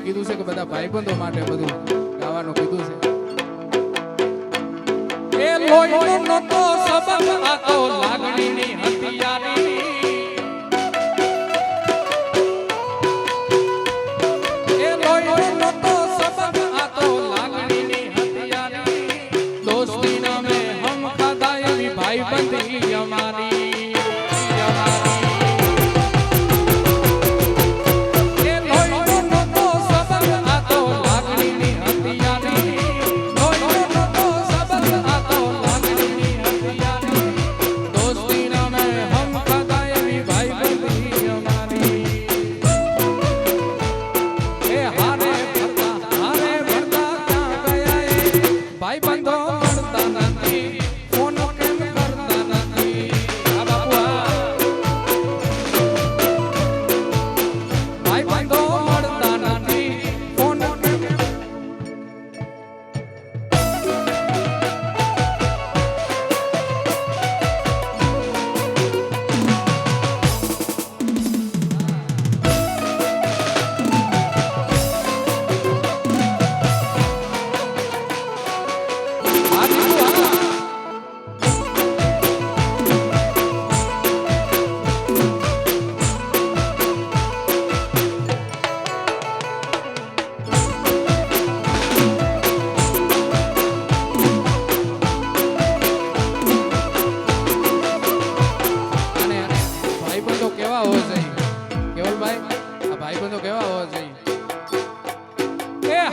કીધું છે કે બધા ભાઈબંધો માટે બધું ગાવાનું કીધું છે એ લોહીનો નતો સબક આ તો લાગણીની હથિયારી એ લોહીનો નતો સબક આ તો લાગણીની હથિયારી દોસ્તી નામે હમ ખાધા એવી ભાઈબંધી અમારી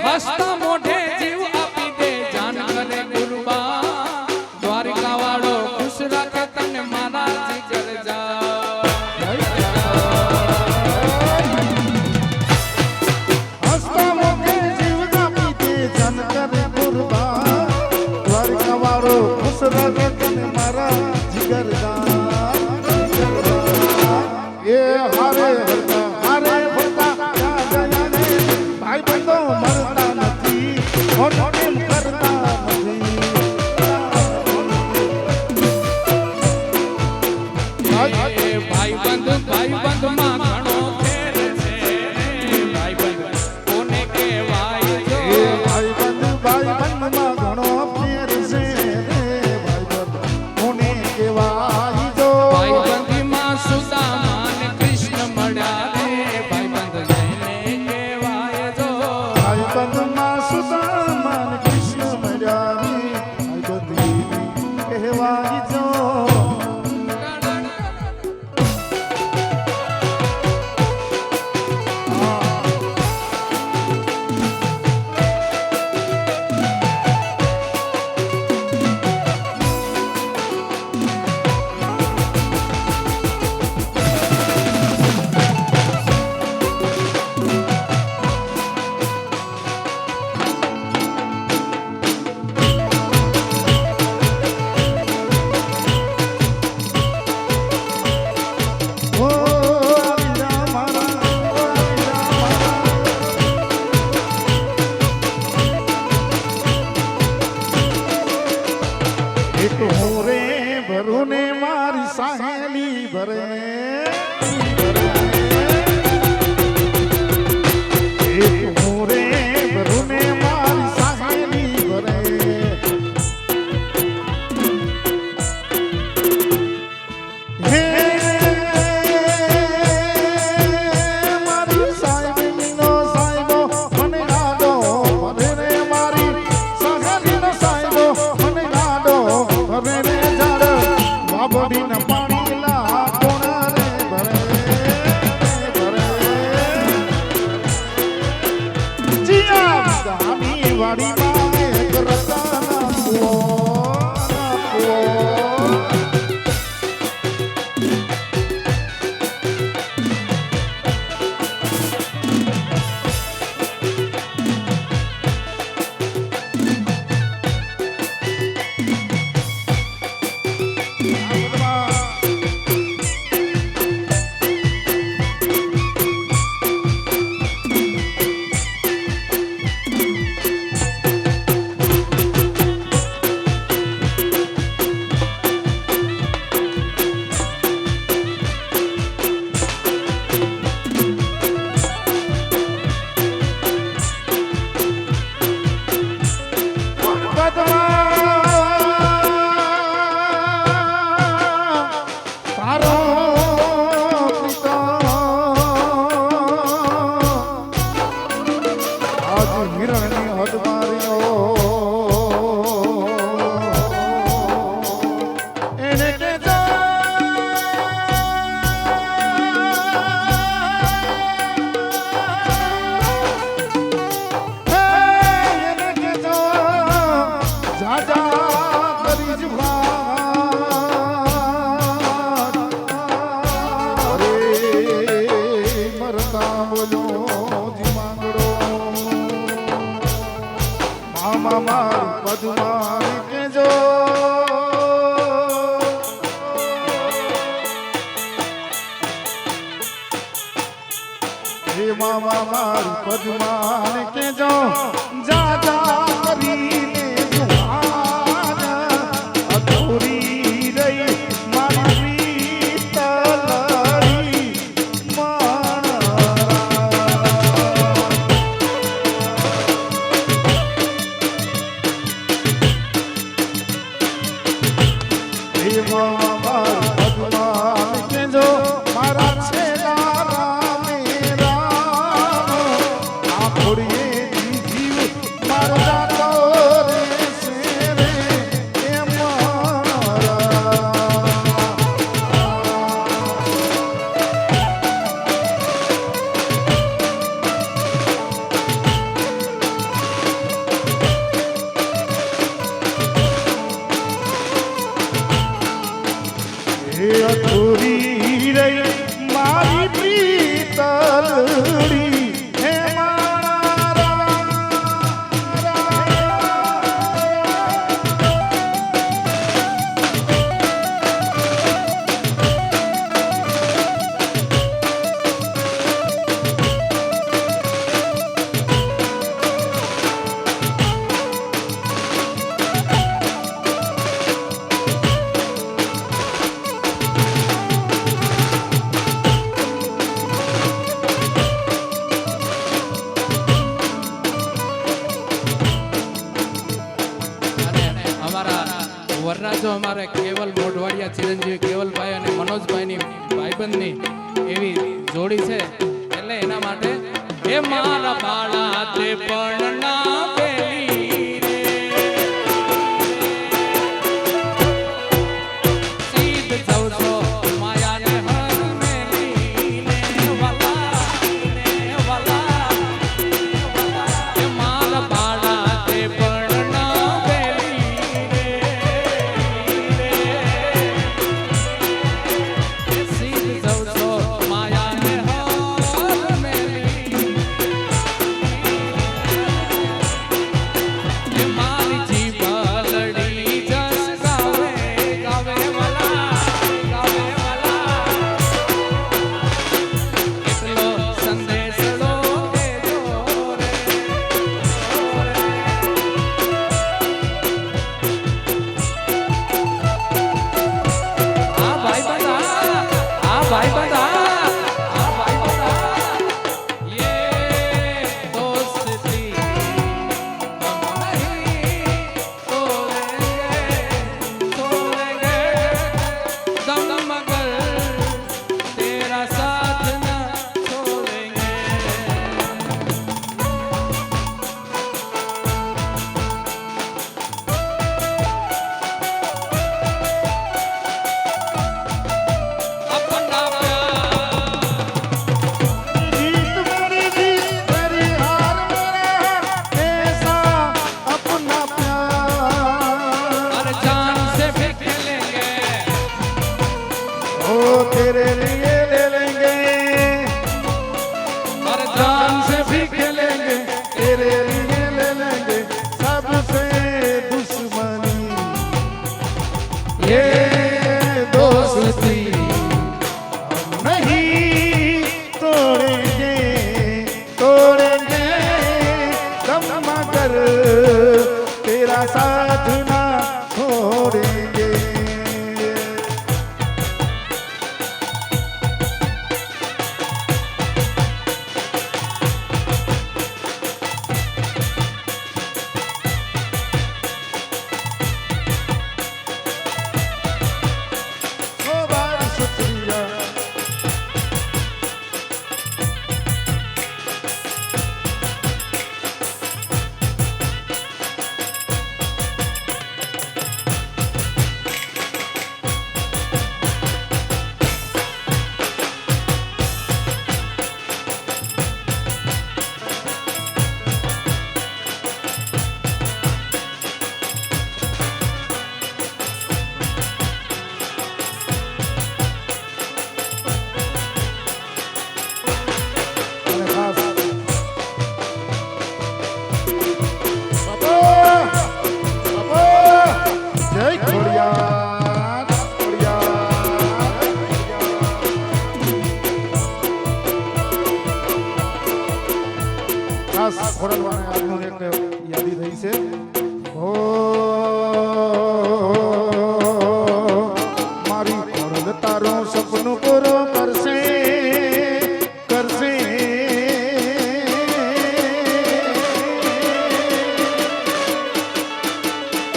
હસતા મોઢે જીવ આપી દે જાન કરે કુરબાન દ્વારિકા વાળો ખુશ રાખે તને મારા જીગર જા હસતા મોઢે જીવ આપી દે જાન કરે કુરબાન દ્વારિકા વાળો ખુશ રાખે તને મારા જીગર જા એ હારે હરતા હારે ભરતા ગયા ને ભાઈ બંધો મરતા નથી મોટો કેમ કરતા નથી ભાઈબંધ માં ઘણો ફેર છે ભાઈબંધ કોને કહેવાય જો ભાઈબંધ માં ઘણો ફેર છે ભાઈબંધ કોને કહેવાય જો ભાઈબંધી માં સુદામા ને કૃષ્ણ મળ્યા રે ભાઈબંધ જેને કહેવાય જો ભાઈબંધ માં સુદામા ને કૃષ્ણ મળ્યા રે ભાઈબંધ કહેવાય જો એક હું રે ભરું ને મારી સાહેલી ભરે એક હું રે ભરું ને મારી સાહેલી ભરે હે મારી સાહેબીનો સાહેબો મને ગાડો ભરે રે મારી સાહેલીનો સાહેબો મને ગાડો ભરે રે ઝાડ વાબડીના પાણીલા કોણ રે ભરે જીયા ગામી વાડીમાં એક રતાના કુવો માં મારું પદ્માને કેજો હે મામા મારું પદ્માને કેજો જા જા કરીને જુહાન અધૂરી રહી મારી તલડી મારા હે મામા મારું પદ્માને કેજો મારા છેડા રામે રામ આ ઘોડીએ જીવ મારો જાતો રહેશે રે એ મારા હે અધૂરી રહી મારી પ્રીતલડી હે મારા અને અમારા વરરાજો અમારે કેવલ મોઢવાડિયા ચિરંજીવી કેવલભાઈ અને મનોજભાઈની ભાઈબંધની એવી જોડી છે એટલે એના માટે હે મારા બાળા તે પણ ના પેલી રે સીધ જવજો માયાને હર મેલી ને વાલા હે મારા બાળા તે પણ ના પેલી રે સીધ જવજો માયાને હર મેલી ખાસ ખોરલવાને આજનું એક યાદી થઈ છે ઓ મારી ખોરલ તારું સપનું પૂરું કરશે કરશે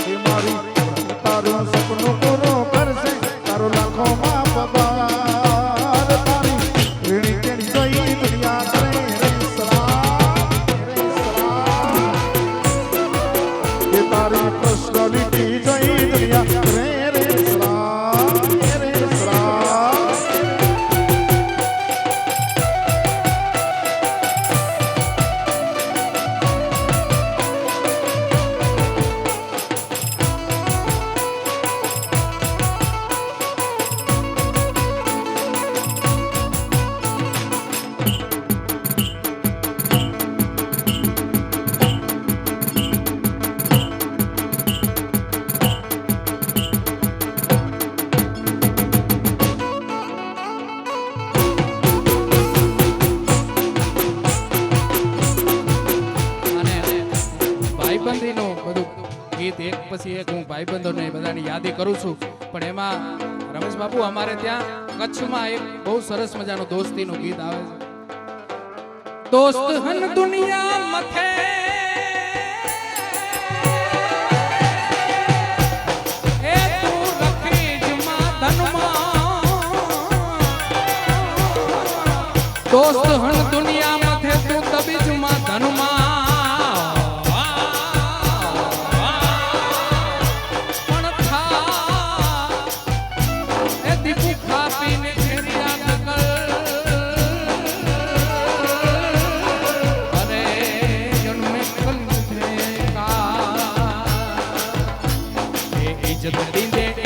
એ મારી ખોરલ તારું સપનું પૂરું કરશે તારો લાખોમાં પગાર તારી વીણી કેણી જોઈ દુનિયા કરે રે તારી પર્સનાલિટી જોઈ દુનિયા રે રે ભાઈબંધીનું બધું ગીત એક પછી એક હું ભાઈબંધોને બધાની યાદી કરું છું પણ એમાં રમેશ બાપુ અમારે ત્યાં કચ્છમાં એક બહુ સરસ મજાનું દોસ્તીનું ગીત આવે છે દોસ્ત હન દુનિયા મથે એ તું રખીજ માં ધનમાં દોસ્ત હન દુનિયા મથે તું તબીજ માં ધનમાં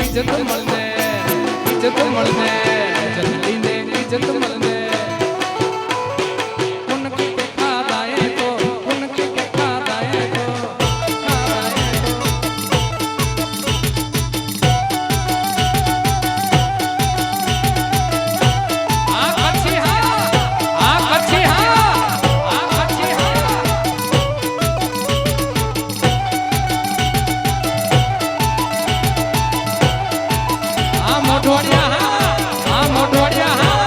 इज्जत મળને इज्जत મળને इज्जत લીને इज्जत મળને उनके के खादाए तो उनके के खादाए तो आ कच्छी हा आ कच्छी हा आ कच्छी हा મોઢવાડિયા હા મોઢવાડિયા હા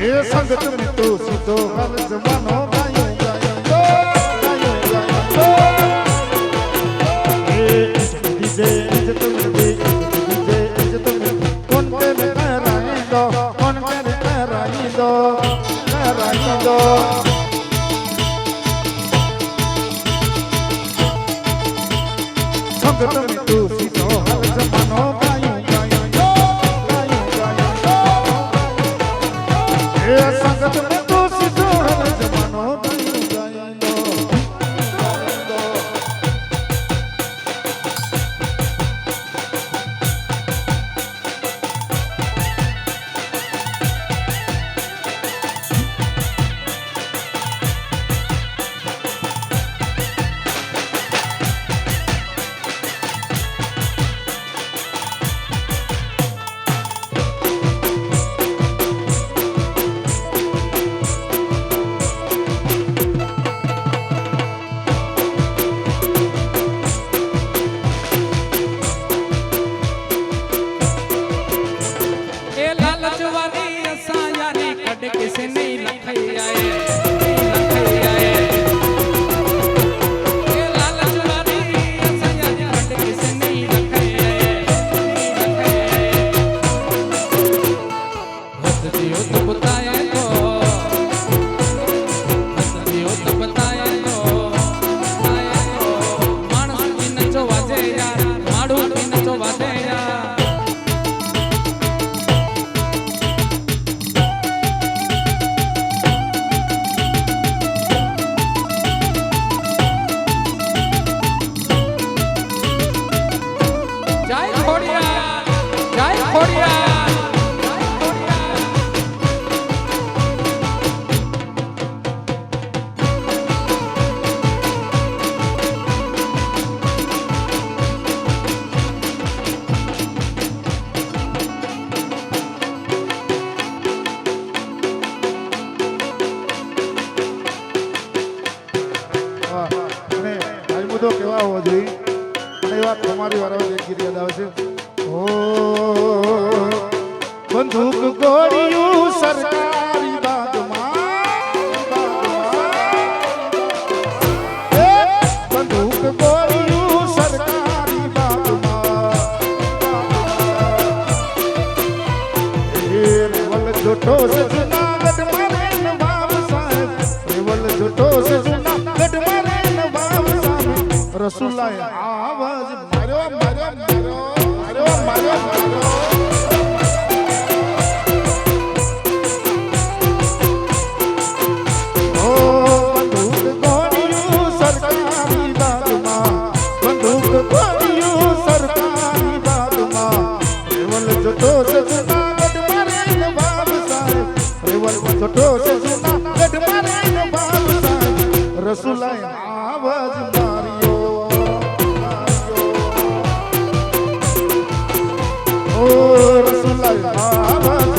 એ સંગત ને તો સીધો હાલ જમાનો ગાયો ગાયો ગાયો એ ડીજે ઇજ્જત મળે સંગત में तू सीधो हर जमानो गायो गायो गायो गायो ए संगत में तू सीधो हर जमानो गायो गायो किसे नहीं लखई आए તમારી વાર એક ગીત યાદ આવે છે ઓ બંદૂક ગોળીયું સરકારી બંદૂક ગોળીયું સરકારી રેવલ જોટો છે જુનાગઢ મારે નવાબ સાહેબ રેવલ જોટો છે જુનાગઢ મારે નવાબ સાહેબ રસુલાએ આવાજ માર્યો માર્યો માર્યો માર્યો માર્યો માર્યો રસુલાએ આવાજ માર્યો ઓ રસુલાએ આવાજ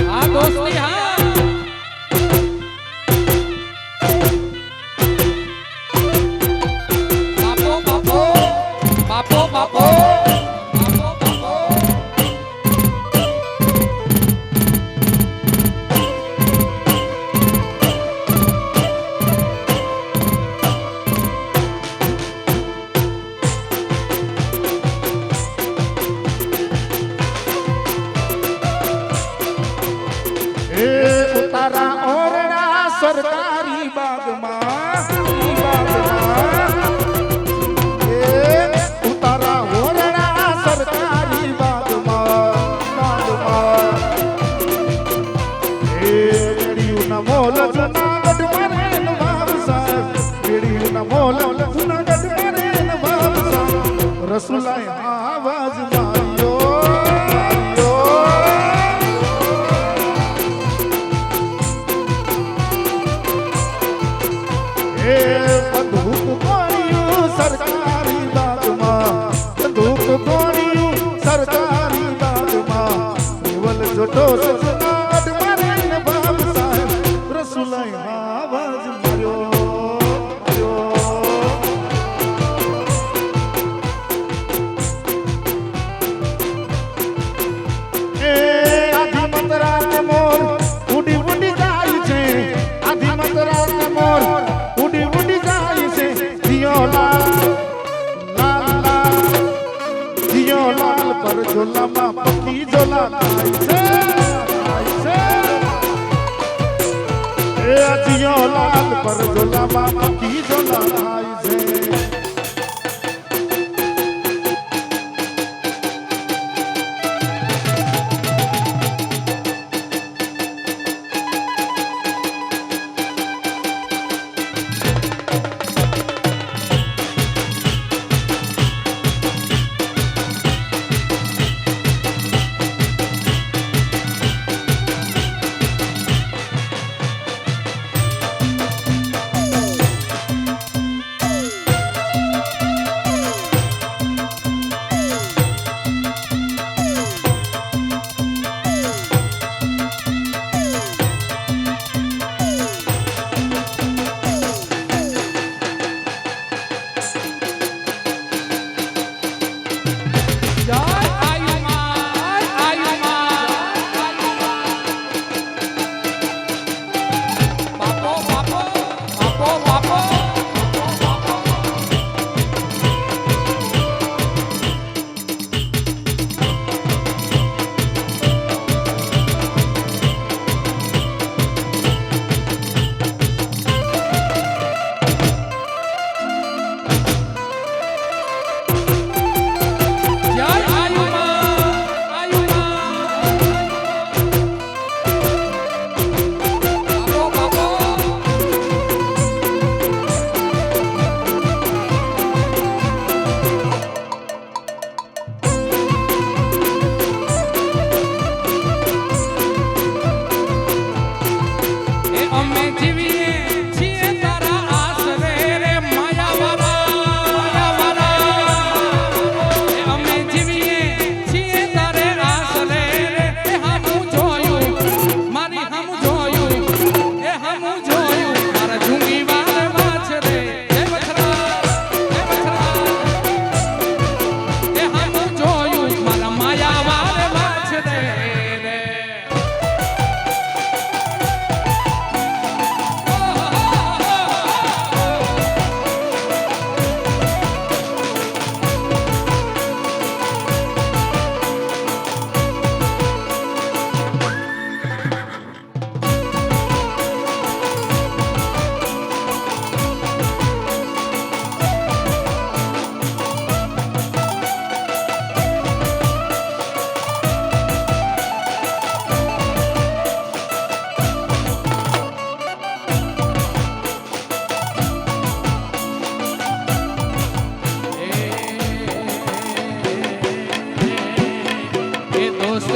હા દોસ્તી હા બાપો બાપો બાપો બાપો તારા ઓરડા સરકારી બાગમાં તારા ઓરડા સરકારી બાગમાં મેળ્યું ના મોલ જુનાગઢ મારે નવાબ સાહેબ મેળ્યું ના મોલ જુનાગઢ મારે નવાબ સાહેબ રસુલાએ આવાજ માર્યો બંદૂક ગોળીયું સરકારી બાગમાં બંદૂક ગોળીયું સરકારી બાગમાં રેવલ જોટો જુનાગઢ મારે નવાબ સાહેબ રસુલાએ આવાજ માર્યો આધી મતરા મોર ઉડી ઉડી જાય છે આધી મતરા મોર ઉડી ઉડી જાય છે દિયો લાલ પર ઝોલામાં પકી ઝોલા થાય છે એ દિયો લાલ પર ઝોલામાં પકી ઝોલા થાય છે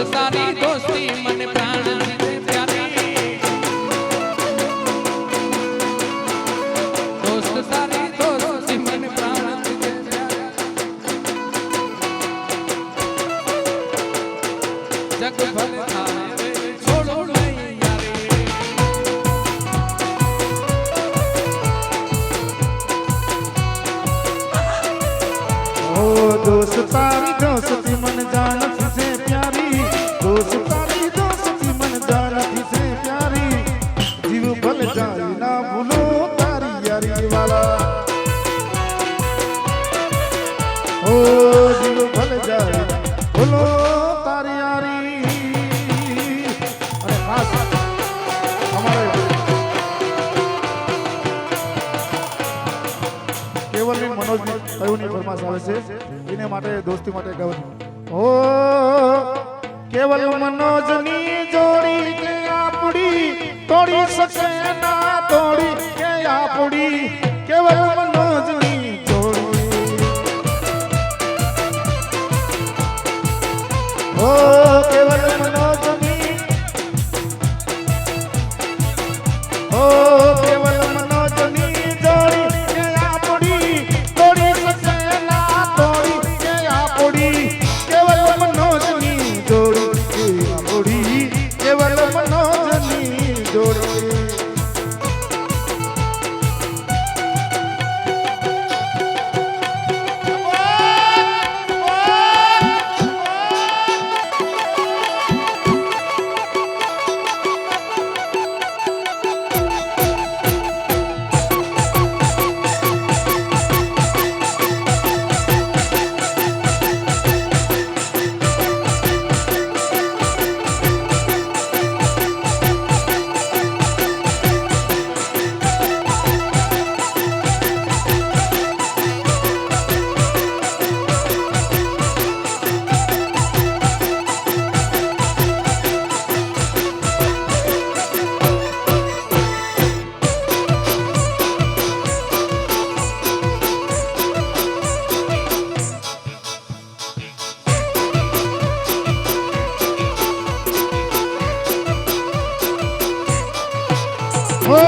તારી દોસ્તી મને પ્રાણ છે પ્યારી દોસ્ત તારી દોસ્તી મને પ્રાણ છે પ્યારી જગ ભલે થાય રે છોડો નહીં યારી ओ दोस्त तारी दोस्ती मन जानती से प्यारी दोस्त तारी दोस्ती मन जानती से प्यारी जीव भल जाए ना भूलो तारी यारी वाला ओ जीव भल जाए भूलो तारी यारी अरे खास हमारे केवल मनोज કયુંની ફરમાશ આવે છે એને માટે દોસ્તી માટે ગાવું ઓ કેવલ મનોજની જોડી કે આપડી તોડી શકે ના તોડી કે આપડી કેવલ મનોજની જોડી ઓ કેવલ મનોજની ઓ કેવલ મનોજની જોડી કે આપડી તોડી શકે ના તોડી કે આપડી કેવલ મનોજની જોડી કે આપડી કેવલ મનોજની જોડી ઓ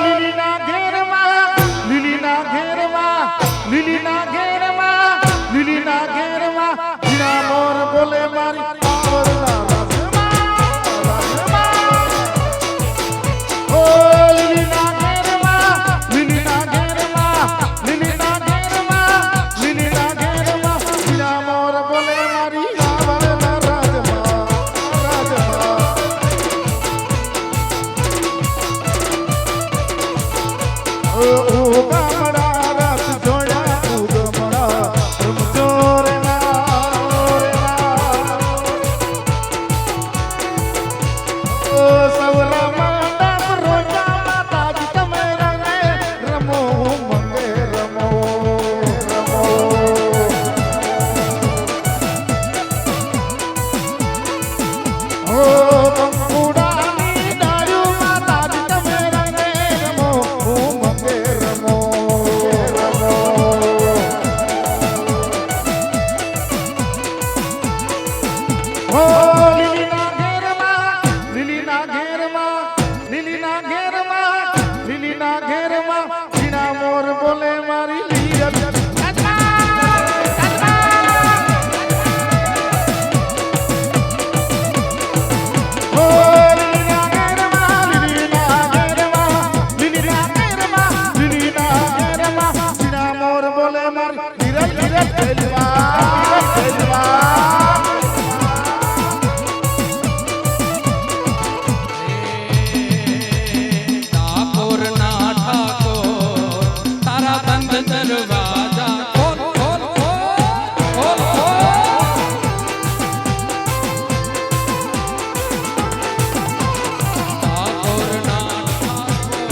લીલીના ઘેરમાં લીલીના ઘેરમાં લીલીના ઘેરમાં લીલીના ઘેરમાં જીણા મોર બોલે મારી પાવરના રાજમાં ઓ લીલીના ઘેરમાં લીલીના ઘેરમાં લીલીના ઘેરમાં લીલીના ઘેરમાં જીણા મોર બોલે મારી પાવરના રાજમાં ઓ ગામડા રાત જોયા ગમડા રમજો રે ઓ સવલા મંડપ રોજા માતાજી તમે રમે રમો મંગે રમો રમો ઓ કંકુડાની ડાળ્યું માતાજી તમે રમે રમો મંગે રમો રમો ઓ લીલીના ઘેરમાં લીલીના ઘેરમાં લીલીના ઘેરમાં લીલીના ઘેરમાં જીણા મોર બોલે મારી લીલ ઓ લીલીના ઘેરમાં લીલીના ઘેરમાં લીલીના ઘેરમાં લીલીના ઘેરમાં જીણા મોર બોલે મારી લીલ લીલ ખેલવા ઠાકોર ના ઠાકોર તારા બંધ દરવાજા ખોલ ખોલ ખોલ ખોલ ઠાકોર ના ઠાકોર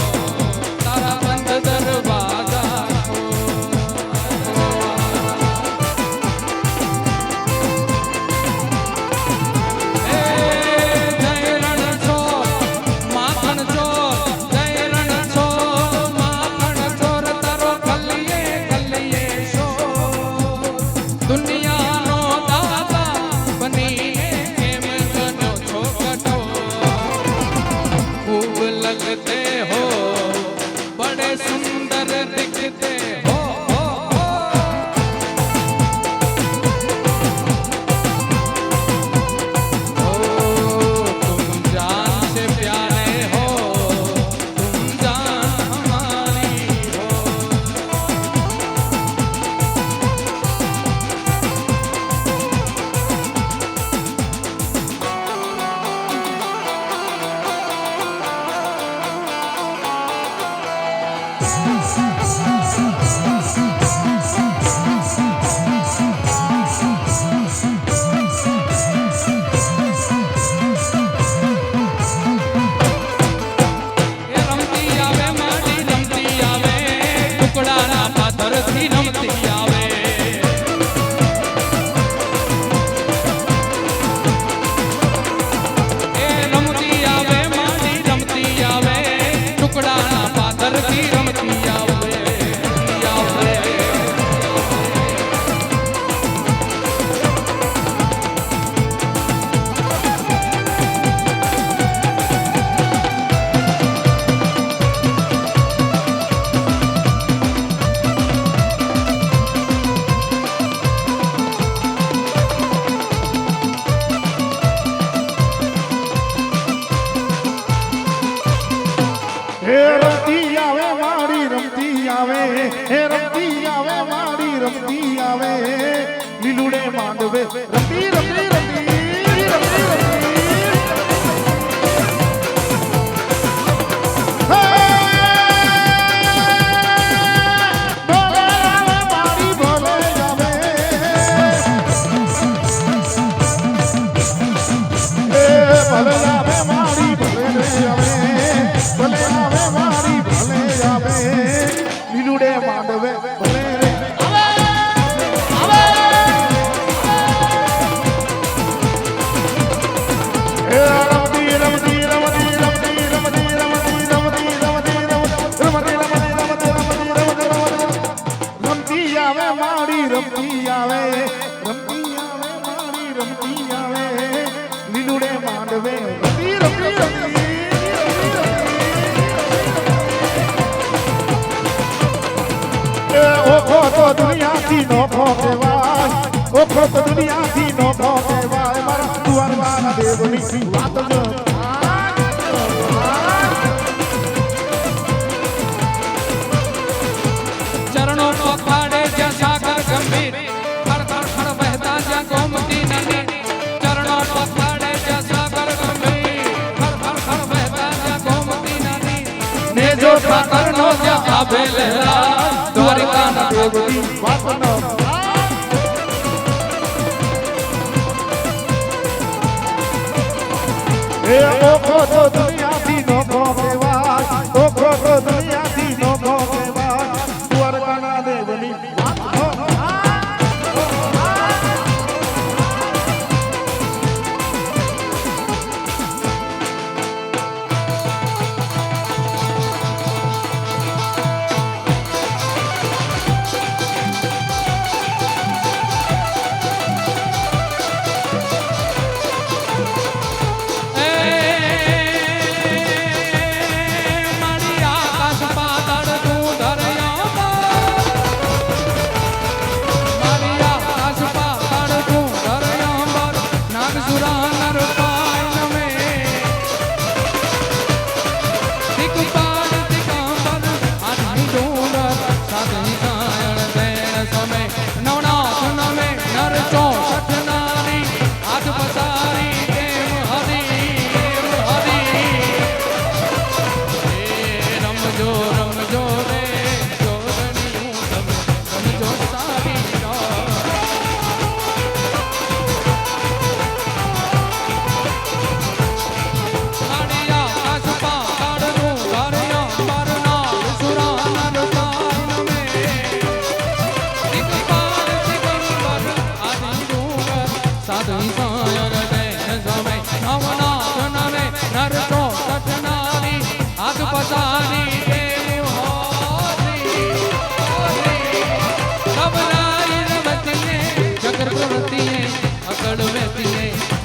તારા બંધ દરવાજા ખોલ આવે લીલુડે માંડવે રમતી રમતી રમતી રમતી દુનિયાથી નોખો કહેવાય ઓખો તો દુનિયાથી નોખો કહેવાય મારા દ્વારકાના દેવની વાત જો ચરણો પખાડે જ્યાં સાગર ગંભીર ખડ ખડ ખડ વહેતા જ્યાં ગોમતી નદી ચરણો પખાડે જ્યાં સાગર ગંભીર ખડ ખડ ખડ વહેતા જ્યાં ગોમતી નદી ને જો ઠાકરનો જ્યાં આભે લહેરા દ્વારકાના દેવની વાતનો એ ઓખો તો દુનિયાથી નોખો કહેવાય ઓખો તો દુનિયાથી નોખો કહેવાય દ્વારકાના દેવની વાતનો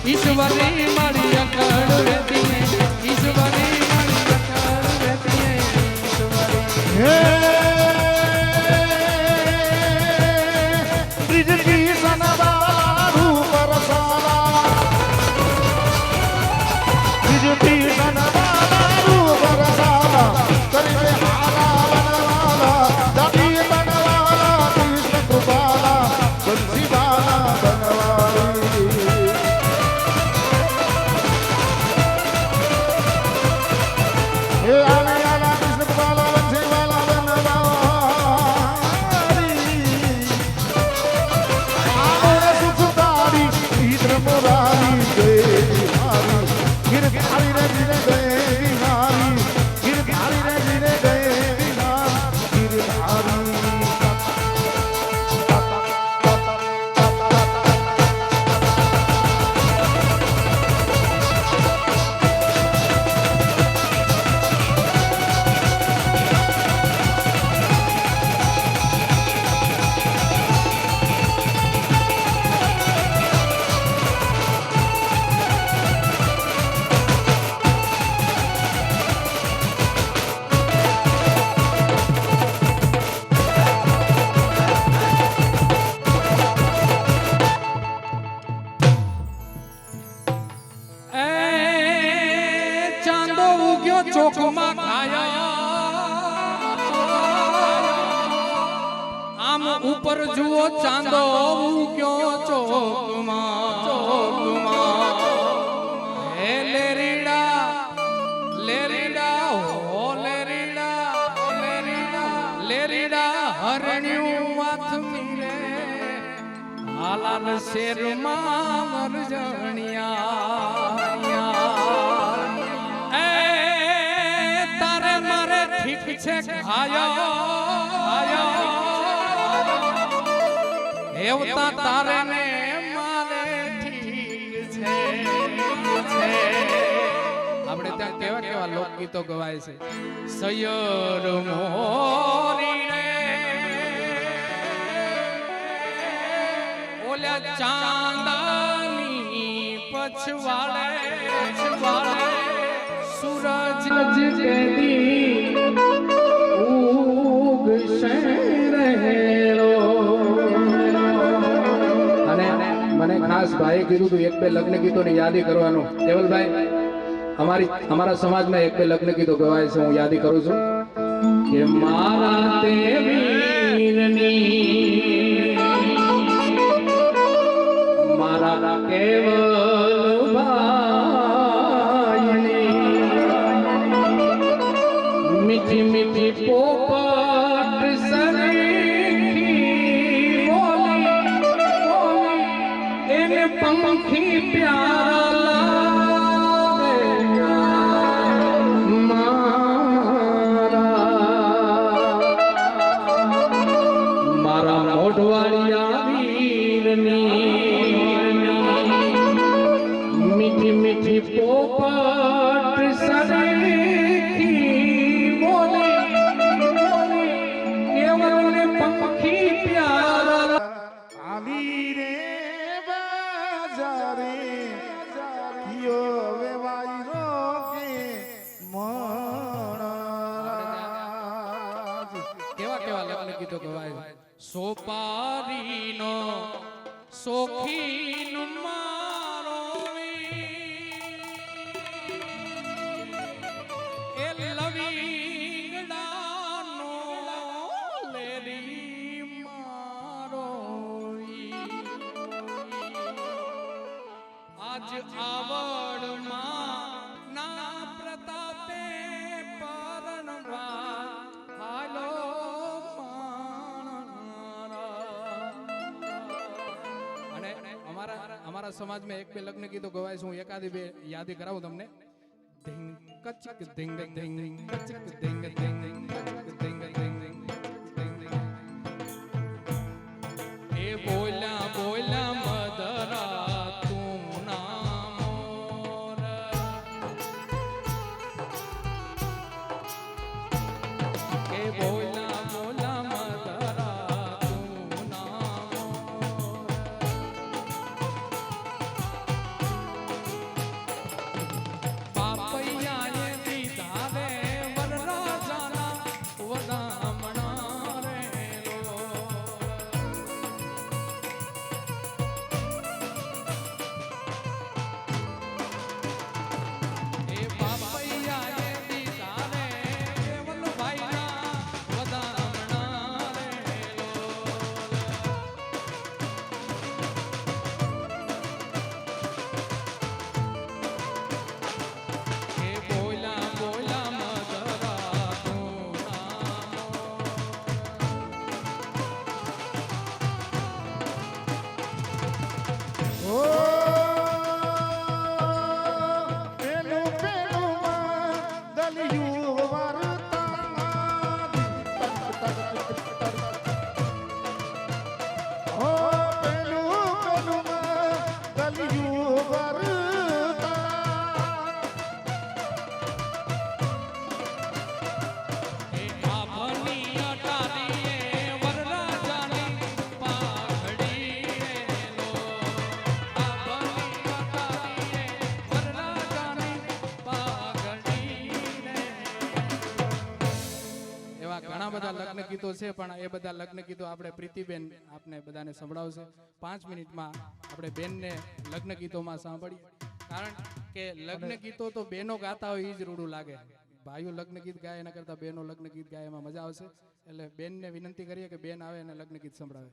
ઈશ્વરી મારી અકળ વેતી ઈશ્વરી મારી અકળ વેતી ઈશ્વરી ત્રિજટી સનવાલા રૂપ રસાલા ત્રિજટી સનવાલા રૂપ રસાલા કરીએ હારા બનવાલા દાદી બનવાલા કૃષ્ણ કૃપાલા બંસીવાલા બનવાલી એ આલા આલા કૃષ્ણ કૃપાલા બંસીવાલા બનવાલી ચાંદો મૂક્યો ચોકમાં હે લેરીડા લેરીડા હો લેરીડા લેરીડા લેરીડા હરણ્યું વાત મીરે હાલાલ શેરમાં મરજણિયા એ તારે મારે ઠીક છે આયો આયો એવતા તારે ને મારે ઠીક છે આપણે ત્યાં કેવા કેવા લોકગીતો ગવાય છે સયર મોરી રે ઓલા ચાંદાની પછવાડે સૂરજ કેદી ઉગશે રહેલો અને મને ખાસ ભાઈએ કીધું તું એક બે લગ્ન ગીતોની યાદી કરવાનું કેવલભાઈ અમારા સમાજમાં એક બે લગ્ન ગીતો ગવાય છે હું યાદી કરું છું કે મારા તે વીરની મારા કેવલ ભાઈની મીઠી મીઠી પોપટ સરીખી બોલી એને પંખી પ્યારા મારા મોઢવાળિયા વીરની મીઠી મીઠી પોપટ સરીખી બોલી કેવલને પંખી પ્યારા આલી રે બાજારે કિયો વેવાઈ રોકે મણાજ કેવા કેવા લગ્ન ગીતો ગવાય સોપારીનો સોખીન મારો એ લવિંગડાનો લેરી મારો આજ આવડમાં ના પ્રતાપે પરણવા હાલો અને અમારા સમાજમાં એક બે લગ્ન ગીતો ગવાય છે હું એકાદી બે યાદી કરાવું તમને ધીંગ કચક ધીંગ ધીંગ કચક ધીંગ ધીંગ કચક ધીંગ ધીંગ એ બોલા બોલા મદરા તું ના મોર એ બોલા બોલા મદરા તું ના મોર પાપૈયાએ દીધા રે વરરાજાના વધામણા રે લો એ પાપૈયાએ દીધા રે કેવલભાઈના વધામણા રે લો એ બોલા બોલા મદરા તું ના ઓ પેલું પેલું દલિયું વાર્તા ઓ પેલું પેલું દલિયું વાર્તા એ આભની અટારીએ વરરાજાની પાઘડી લો આભની અટારીએ વરરાજાની પાઘડી એવા ઘણા બધા લગ્ન ગીતો છે પણ એ બધા લગ્ન ગીતો આપણે પ્રીતિબેન આપને બધાને સંભળાવશે 5 મિનિટમાં આપણે બેનને લગ્ન ગીતોમાં સાંભળીએ કારણ કે લગ્ન ગીતો તો બેનો ગાતા હોય એ જ રૂડું લાગે ભાઈઓ લગ્ન ગીત ગાય એના કરતા બેનો લગ્ન ગીત ગાય એમાં મજા આવશે એટલે બેનને વિનંતી કરીએ કે બેન આવે અને લગ્ન ગીત સંભળાવે